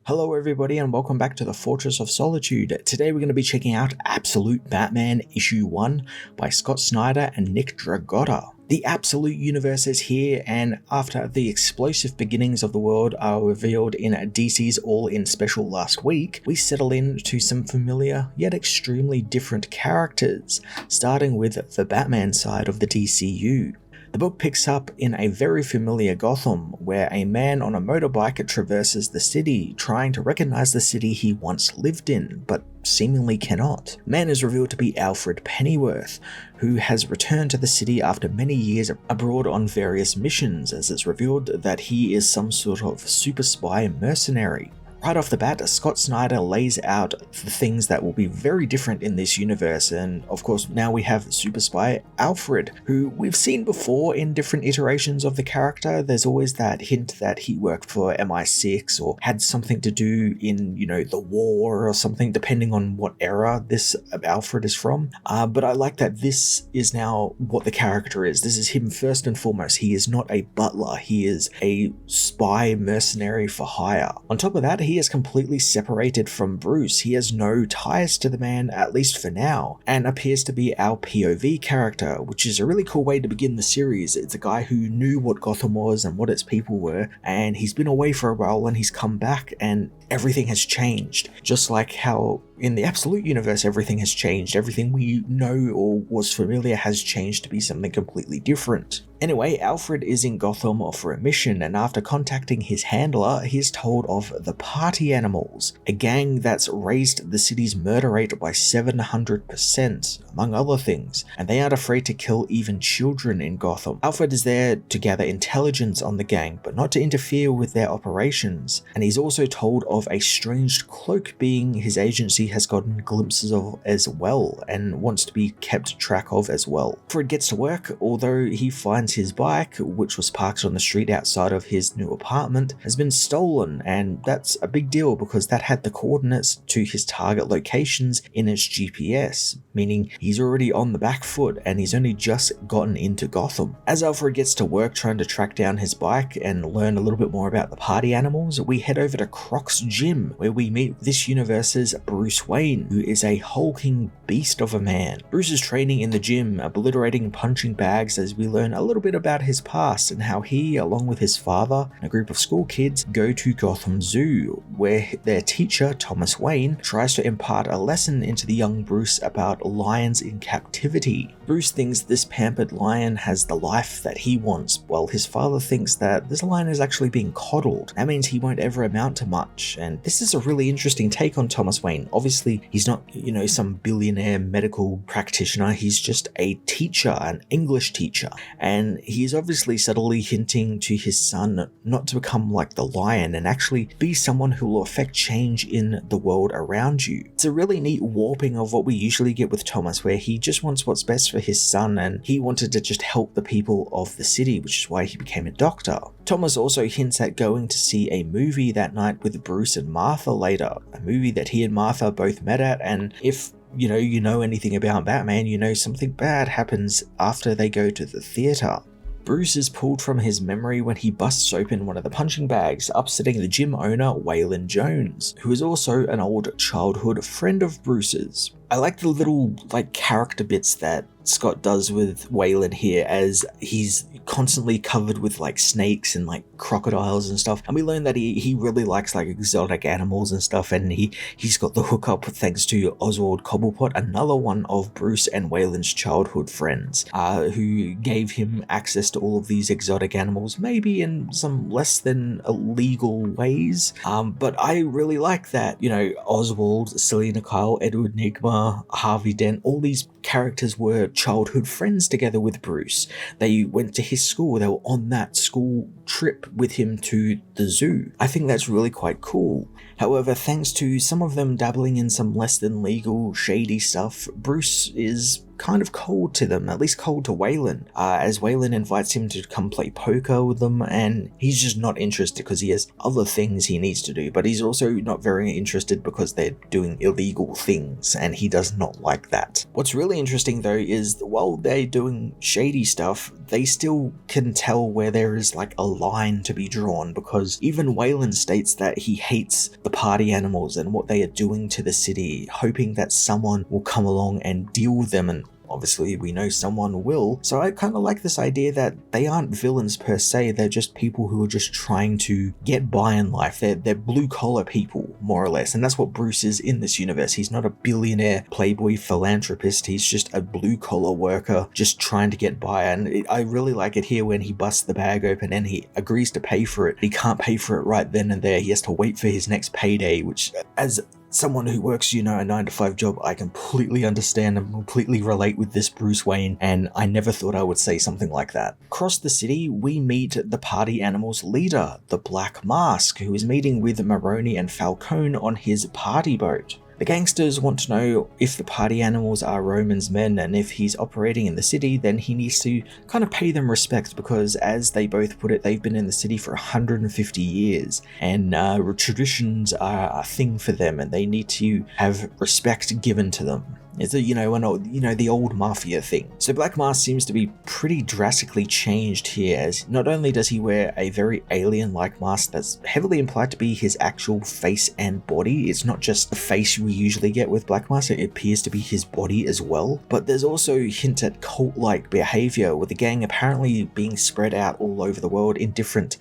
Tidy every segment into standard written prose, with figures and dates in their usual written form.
Hello everybody and welcome back to the Fortress of Solitude. Today we're going to be checking out Absolute Batman Issue 1 by Scott Snyder and Nick Dragotta. The Absolute Universe is here, and after the explosive beginnings of the world are revealed in DC's All-In special last week, we settle into some familiar yet extremely different characters, starting with the Batman side of the DCU. The book picks up in a very familiar Gotham, where a man on a motorbike traverses the city, trying to recognize the city he once lived in, but seemingly cannot. The man is revealed to be Alfred Pennyworth, who has returned to the city after many years abroad on various missions, as it's revealed that he is some sort of super spy mercenary. Right off the bat, Scott Snyder lays out the things that will be very different in this universe, and of course now we have super spy Alfred, who we've seen before in different iterations of the character. There's always that hint that he worked for MI6 or had something to do in, the war or something, depending on what era this Alfred is from. But I like that this is now what the character is. This is him first and foremost. He is not a butler. He is a spy mercenary for hire. On top of that, he is completely separated from Bruce. He has no ties to the man, at least for now, and appears to be our POV character, which is a really cool way to begin the series. It's a guy who knew what Gotham was and what its people were, and he's been away for a while and he's come back and everything has changed. Just like how in the Absolute Universe everything has changed. Everything we know or was familiar has changed to be something completely different. Anyway, Alfred is in Gotham for a mission, and after contacting his handler, he is told of the Party Animals, a gang that's raised the city's murder rate by 700%, among other things, and they aren't afraid to kill even children in Gotham. Alfred is there to gather intelligence on the gang, but not to interfere with their operations, and he's also told of a strange cloak being his agency has gotten glimpses of as well, and wants to be kept track of as well. Alfred gets to work, although he finds his bike, which was parked on the street outside of his new apartment, has been stolen, and that's a big deal because that had the coordinates to his target locations in its GPS, meaning he's already on the back foot and he's only just gotten into Gotham. As Alfred gets to work trying to track down his bike and learn a little bit more about the Party Animals, we head over to Croc's gym, where we meet this universe's Bruce Wayne, who is a hulking beast of a man. Bruce is training in the gym, obliterating punching bags, as we learn a little bit about his past and how he, along with his father and a group of school kids, go to Gotham Zoo, where their teacher, Thomas Wayne, tries to impart a lesson into the young Bruce about lions in captivity. Bruce thinks this pampered lion has the life that he wants, while his father thinks that this lion is actually being coddled. That means he won't ever amount to much, and this is a really interesting take on Thomas Wayne. Obviously, he's not, some billionaire medical practitioner. He's just a teacher, an English teacher, and he's obviously subtly hinting to his son not to become like the lion and actually be someone who will affect change in the world around you. It's a really neat warping of what we usually get with Thomas, where he just wants what's best for his son and he wanted to just help the people of the city, which is why he became a doctor. Thomas also hints at going to see a movie that night with Bruce and Martha later, a movie that he and Martha both met at, and if you know anything about Batman, something bad happens after they go to the theater. Bruce is pulled from his memory when he busts open one of the punching bags, upsetting the gym owner Waylon Jones, who is also an old childhood friend of Bruce's. I like the little character bits that Scott does with Waylon here, as he's constantly covered with snakes and crocodiles and stuff, and we learn that he really likes exotic animals and stuff, and he's got the hookup thanks to Oswald Cobblepot, another one of Bruce and Waylon's childhood friends, who gave him access to all of these exotic animals, maybe in some less than illegal ways, but I really like that. Oswald, Selena Kyle, Edward Nygma, Harvey Dent, all these characters were childhood friends together with Bruce. They went to his school, they were on that school trip with him to the zoo. I think that's really quite cool. However, thanks to some of them dabbling in some less than legal, shady stuff, Bruce is kind of cold to them, at least cold to Waylon, as Waylon invites him to come play poker with them, and he's just not interested because he has other things he needs to do, but he's also not very interested because they're doing illegal things, and he does not like that. What's really interesting though is while they're doing shady stuff, they still can tell where there is like a line to be drawn, because even Waylon states that he hates the party animals and what they are doing to the city, hoping that someone will come along and deal with them, and obviously we know someone will. So I kind of like this idea that they aren't villains per se, they're just people who are just trying to get by in life. They're blue collar people, more or less, and that's what Bruce is in this universe. He's not a billionaire playboy philanthropist, he's just a blue collar worker just trying to get by. And I really like it here when he busts the bag open and he agrees to pay for it. He can't pay for it right then and there, he has to wait for his next payday, which, as someone who works, a 9-to-5 job, I completely understand and completely relate with this Bruce Wayne, and I never thought I would say something like that. Across the city, we meet the party animals' leader, the Black Mask, who is meeting with Maroni and Falcone on his party boat. The gangsters want to know if the party animals are Roman's men, and if he's operating in the city, then he needs to kind of pay them respect, because as they both put it, they've been in the city for 150 years, and traditions are a thing for them, and they need to have respect given to them. It's the old mafia thing. So Black Mask seems to be pretty drastically changed here, as not only does he wear a very alien-like mask that's heavily implied to be his actual face and body, it's not just the face we usually get with Black Mask, it appears to be his body as well, but there's also hints at cult-like behavior, with the gang apparently being spread out all over the world in different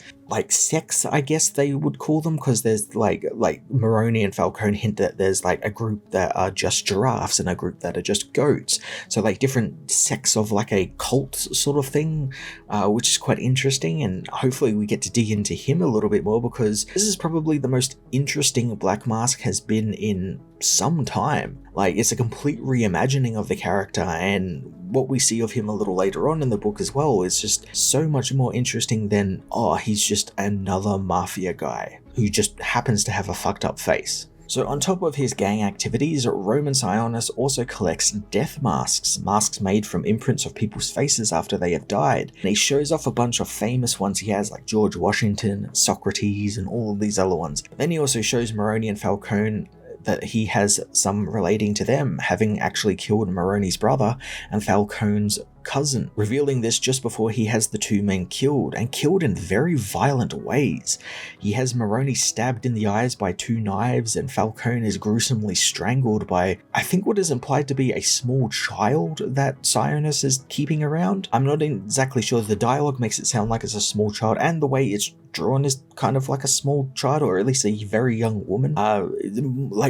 sects, I guess they would call them, because there's like Maroni and Falcone hint that there's like a group that are just giraffes and a group that are just goats, so like different sects of like a cult sort of thing, which is quite interesting, and hopefully we get to dig into him a little bit more, because this is probably the most interesting Black Mask has been in some time. It's a complete reimagining of the character, and what we see of him a little later on in the book as well is just so much more interesting than, he's just another mafia guy who just happens to have a fucked up face. So on top of his gang activities, Roman Sionis also collects death masks made from imprints of people's faces after they have died, and he shows off a bunch of famous ones he has, like George Washington, Socrates, and all of these other ones. But then he also shows Maroni and Falcone that he has some relating to them, having actually killed Maroni's brother and Falcone's cousin, revealing this just before he has the two men killed, and killed in very violent ways. He has Maroni stabbed in the eyes by 2 knives, and Falcone is gruesomely strangled by, I think, what is implied to be a small child that Sionis is keeping around. I'm not exactly sure. The dialogue makes it sound like it's a small child, and the way it's drawn is kind of like a small child, or at least a very young woman.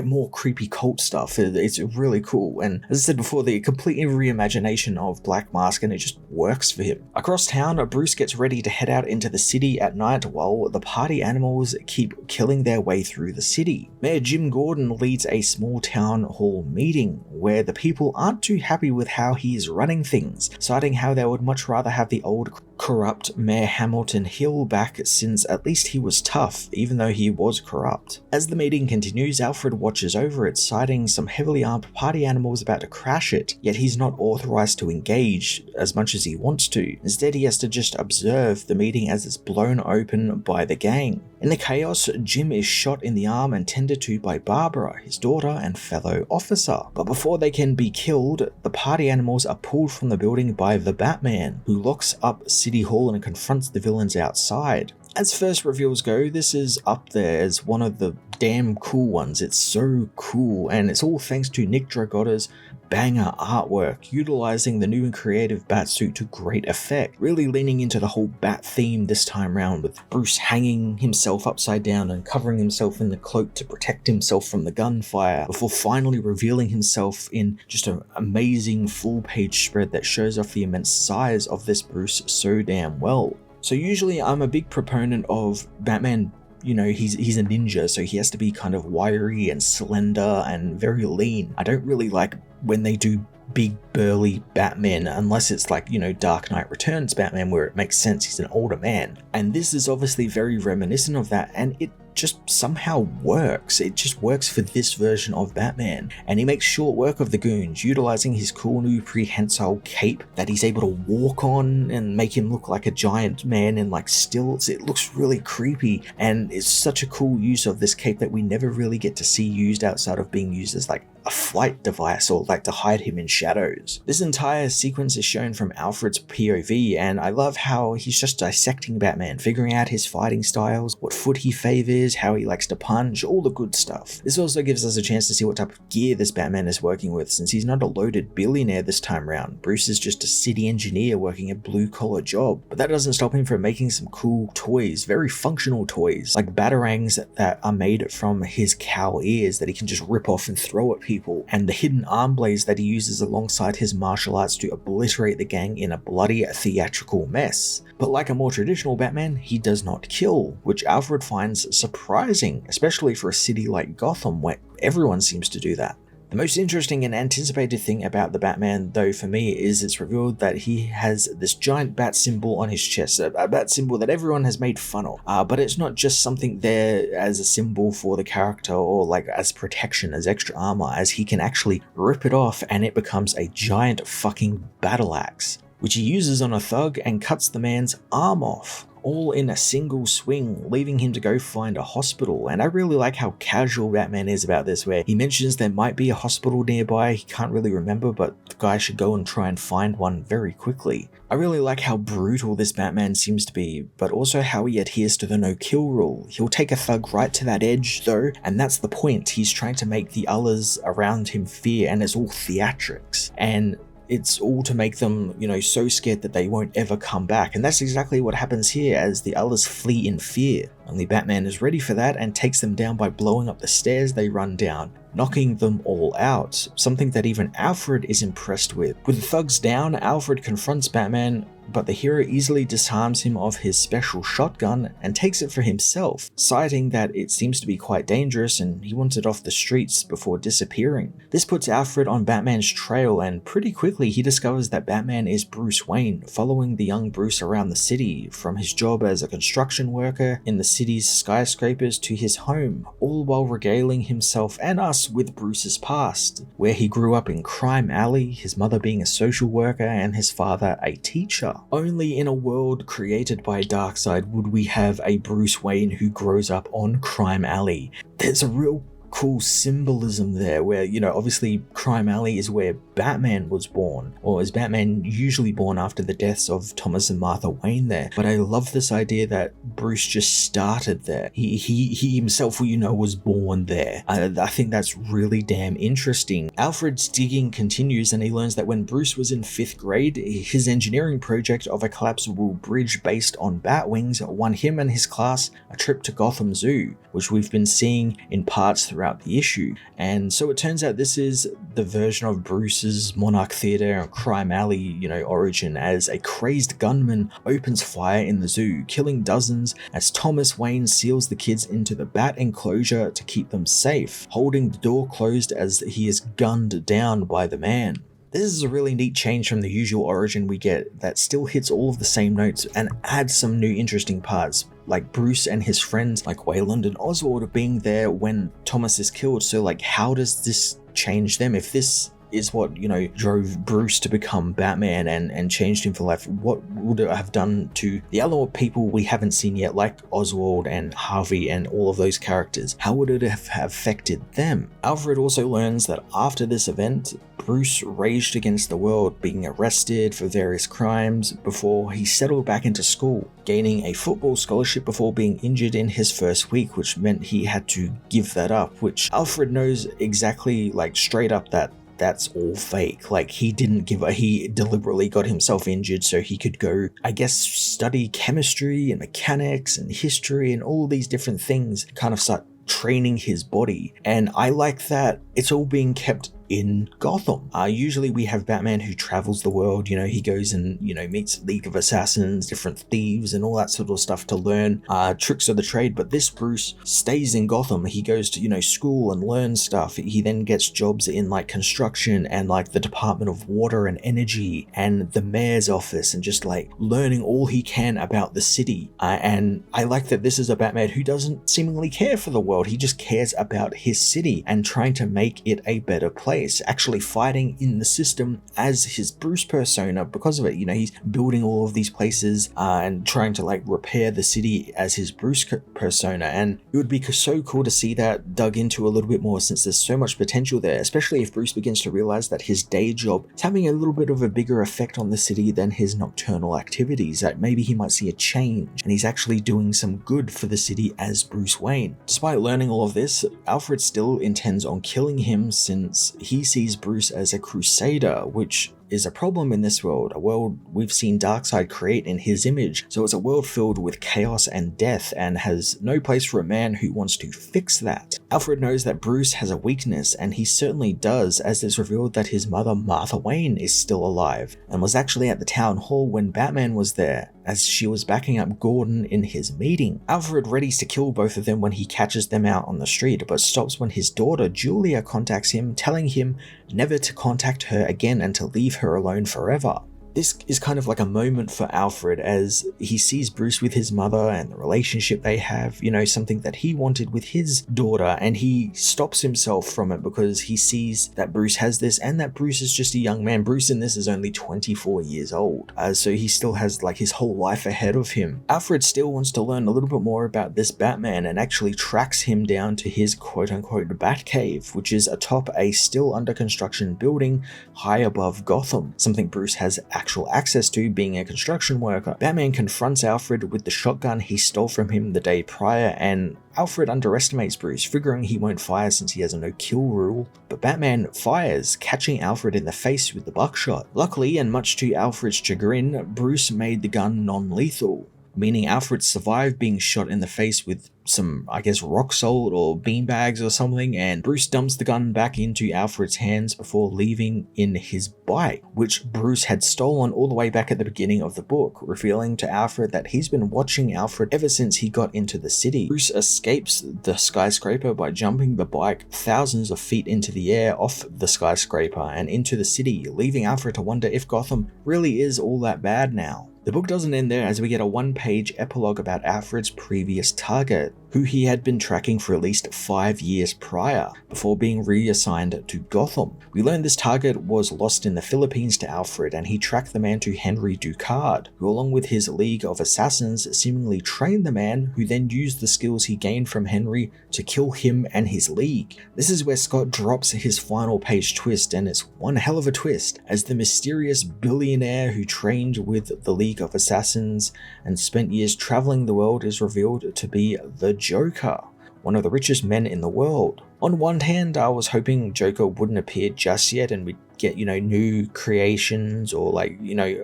More creepy cult stuff. It's really cool, and as I said before, the complete reimagination of Black Mask, and it just works for him. Across town, Bruce gets ready to head out into the city at night while the party animals keep killing their way through the city. Mayor Jim Gordon leads a small town hall meeting where the people aren't too happy with how he is running things, citing how they would much rather have the old corrupt Mayor Hamilton Hill back, since at least he was tough, even though he was corrupt. As the meeting continues, Alfred watches over it, citing some heavily armed party animals about to crash it, yet he's not authorized to engage as much as he wants to. Instead, he has to just observe the meeting as it's blown open by the gang. In the chaos, Jim is shot in the arm and tended to by Barbara, his daughter and fellow officer. But before they can be killed, the party animals are pulled from the building by the Batman, who locks up City Hall and confronts the villains outside. As first reveals go, this is up there as one of the damn cool ones. It's so cool, and it's all thanks to Nick Dragotta's banger artwork, utilizing the new and creative Batsuit to great effect, really leaning into the whole Bat theme this time round, with Bruce hanging himself upside down and covering himself in the cloak to protect himself from the gunfire, before finally revealing himself in just an amazing full-page spread that shows off the immense size of this Bruce so damn well. So usually I'm a big proponent of Batman. He's a ninja, so he has to be kind of wiry and slender and very lean. I don't really like when they do big burly Batman, unless it's like, Dark Knight Returns Batman, where it makes sense, he's an older man. And this is obviously very reminiscent of that, and it just somehow works. It just works for this version of Batman. And he makes short work of the goons, utilizing his cool new prehensile cape that he's able to walk on and make him look like a giant man in stilts. It looks really creepy, and it's such a cool use of this cape that we never really get to see used outside of being used as a flight device or like to hide him in shadows. This entire sequence is shown from Alfred's POV, and I love how he's just dissecting Batman, figuring out his fighting styles, what foot he favors, how he likes to punch, all the good stuff. This also gives us a chance to see what type of gear this Batman is working with, since he's not a loaded billionaire this time round. Bruce is just a city engineer working a blue-collar job, but that doesn't stop him from making some cool toys, very functional toys, like batarangs that are made from his cow ears that he can just rip off and throw at people, and the hidden arm blades that he uses alongside his martial arts to obliterate the gang in a bloody theatrical mess. But like a more traditional Batman, he does not kill, which Alfred finds surprising, especially for a city like Gotham where everyone seems to do that. The most interesting and anticipated thing about the Batman, though, for me, is it's revealed that he has this giant bat symbol on his chest, a bat symbol that everyone has made fun of. But it's not just something there as a symbol for the character or like as protection, as extra armor, as he can actually rip it off and it becomes a giant fucking battle axe, which he uses on a thug and cuts the man's arm off, all in a single swing, leaving him to go find a hospital. And I really like how casual Batman is about this, where he mentions there might be a hospital nearby, he can't really remember, but the guy should go and try and find one very quickly. I really like how brutal this Batman seems to be, but also how he adheres to the no-kill rule. He'll take a thug right to that edge though, and that's the point. He's trying to make the others around him fear, and it's all theatrics. And it's all to make them, so scared that they won't ever come back. And that's exactly what happens here as the others flee in fear. Only Batman is ready for that and takes them down by blowing up the stairs they run down, knocking them all out, something that even Alfred is impressed with. With the thugs down, Alfred confronts Batman, but the hero easily disarms him of his special shotgun and takes it for himself, citing that it seems to be quite dangerous and he wants it off the streets before disappearing. This puts Alfred on Batman's trail, and pretty quickly he discovers that Batman is Bruce Wayne, following the young Bruce around the city, from his job as a construction worker in the city's skyscrapers to his home, all while regaling himself and us with Bruce's past, where he grew up in Crime Alley, his mother being a social worker and his father a teacher. Only in a world created by Darkseid would we have a Bruce Wayne who grows up on Crime Alley. There's a real cool symbolism there where, obviously Crime Alley is where Batman was born, or is Batman usually born after the deaths of Thomas and Martha Wayne there. But I love this idea that Bruce just started there. He himself, was born there. I think that's really damn interesting. Alfred's digging continues, and he learns that when Bruce was in 5th grade, his engineering project of a collapsible bridge based on bat wings won him and his class a trip to Gotham Zoo, which we've been seeing in parts throughout the issue. And so it turns out this is the version of Bruce's Monarch Theatre and Crime Alley, origin, as a crazed gunman opens fire in the zoo, killing dozens as Thomas Wayne seals the kids into the bat enclosure to keep them safe, holding the door closed as he is gunned down by the man. This is a really neat change from the usual origin we get that still hits all of the same notes and adds some new interesting parts, like Bruce and his friends like Wayland and Oswald being there when Thomas is killed. So how does this change them? If this is what, drove Bruce to become Batman and changed him for life, what would it have done to the other people we haven't seen yet, like Oswald and Harvey and all of those characters? How would it have affected them? Alfred also learns that after this event, Bruce raged against the world, being arrested for various crimes before he settled back into school, gaining a football scholarship before being injured in his first week, which meant he had to give that up, which Alfred knows exactly, straight up, that that's all fake. He deliberately got himself injured so he could go, study chemistry and mechanics and history and all these different things, kind of start training his body. And I like that it's all being kept in Gotham. Usually we have Batman who travels the world, he goes and, meets League of Assassins, different thieves and all that sort of stuff to learn tricks of the trade. But this Bruce stays in Gotham. He goes to, school and learns stuff. He then gets jobs in construction and the Department of Water and Energy and the mayor's office, and just learning all he can about the city. And I like that this is a Batman who doesn't seemingly care for the world. He just cares about his city and trying to make it a better place. place, actually fighting in the system as his Bruce persona because of it. He's building all of these places and trying to like repair the city as his Bruce persona, and it would be so cool to see that dug into a little bit more, since there's so much potential there, especially if Bruce begins to realize that his day job is having a little bit of a bigger effect on the city than his nocturnal activities, that maybe he might see a change and he's actually doing some good for the city as Bruce Wayne. Despite learning all of this, Alfred still intends on killing him, since he sees Bruce as a crusader, which is a problem in this world, a world we've seen Darkseid create in his image. So it's a world filled with chaos and death, and has no place for a man who wants to fix that. Alfred knows that Bruce has a weakness, and he certainly does, as it's revealed that his mother Martha Wayne is still alive, and was actually at the town hall when Batman was there, as she was backing up Gordon in his meeting. Alfred readies to kill both of them when he catches them out on the street, but stops when his daughter Julia contacts him, telling him never to contact her again and to leave her alone forever. This is kind of like a moment for Alfred as he sees Bruce with his mother and the relationship they have, something that he wanted with his daughter, and he stops himself from it because he sees that Bruce has this and that Bruce is just a young man. Bruce in this is only 24 years old, so he still has like his whole life ahead of him. Alfred still wants to learn a little bit more about this Batman and actually tracks him down to his quote-unquote Batcave, which is atop a still under construction building high above Gotham, something Bruce has actual access to being a construction worker. Batman confronts Alfred with the shotgun he stole from him the day prior, and Alfred underestimates Bruce, figuring he won't fire since he has a no-kill rule, but Batman fires, catching Alfred in the face with the buckshot. Luckily, and much to Alfred's chagrin, Bruce made the gun non-lethal, meaning Alfred survived being shot in the face with some, rock salt or beanbags or something, and Bruce dumps the gun back into Alfred's hands before leaving in his bike, which Bruce had stolen all the way back at the beginning of the book, revealing to Alfred that he's been watching Alfred ever since he got into the city. Bruce escapes the skyscraper by jumping the bike thousands of feet into the air off the skyscraper and into the city, leaving Alfred to wonder if Gotham really is all that bad now. The book doesn't end there, as we get a one-page epilogue about Alfred's previous target, who he had been tracking for at least 5 years prior, before being reassigned to Gotham. We learn this target was lost in the Philippines to Alfred, and he tracked the man to Henry Ducard, who along with his League of Assassins seemingly trained the man, who then used the skills he gained from Henry to kill him and his League. This is where Scott drops his final page twist, and it's one hell of a twist, as the mysterious billionaire who trained with the League of Assassins and spent years traveling the world is revealed to be the Joker, one of the richest men in the world. On one hand, I was hoping Joker wouldn't appear just yet and we'd get, new creations or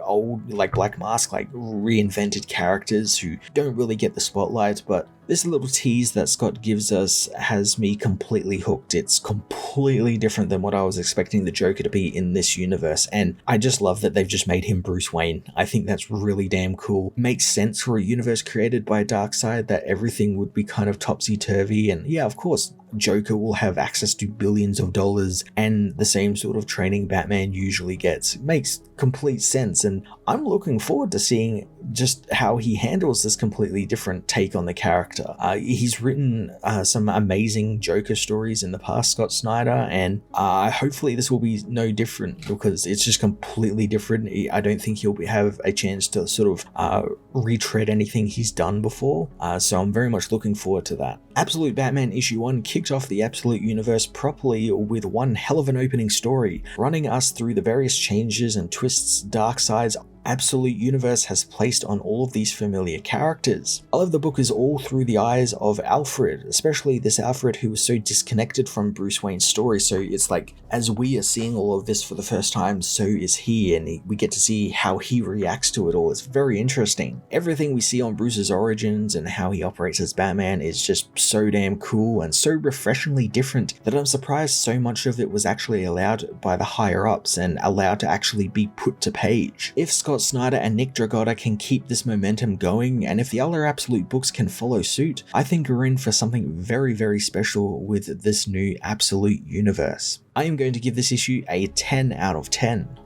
old Black Mask, reinvented characters who don't really get the spotlight, but this little tease that Scott gives us has me completely hooked. It's completely different than what I was expecting the Joker to be in this universe, and I just love that they've just made him Bruce Wayne. I think that's really damn cool. Makes sense for a universe created by Darkseid that everything would be kind of topsy-turvy, and yeah, of course, Joker will have access to billions of dollars and the same sort of training Batman usually gets. It makes complete sense, and I'm looking forward to seeing just how he handles this completely different take on the character. He's written some amazing Joker stories in the past, Scott Snyder, and hopefully this will be no different, because it's just completely different. I don't think he'll have a chance to sort of retread anything he's done before, so I'm very much looking forward to that. Absolute Batman issue 1 kicked off the Absolute Universe properly with one hell of an opening story, running us through the various changes and twists Darkseid's Absolute Universe has placed on all of these familiar characters. I love the book is all through the eyes of Alfred, especially this Alfred who was so disconnected from Bruce Wayne's story, so it's like as we are seeing all of this for the first time, so is he, and we get to see how he reacts to it all. It's very interesting. Everything we see on Bruce's origins and how he operates as Batman is just so damn cool and so refreshingly different that I'm surprised so much of it was actually allowed by the higher ups and allowed to actually be put to page. If Scott Snyder and Nick Dragotta can keep this momentum going, and if the other Absolute books can follow suit, I think we're in for something very, very special with this new Absolute Universe. I am going to give this issue a 10 out of 10.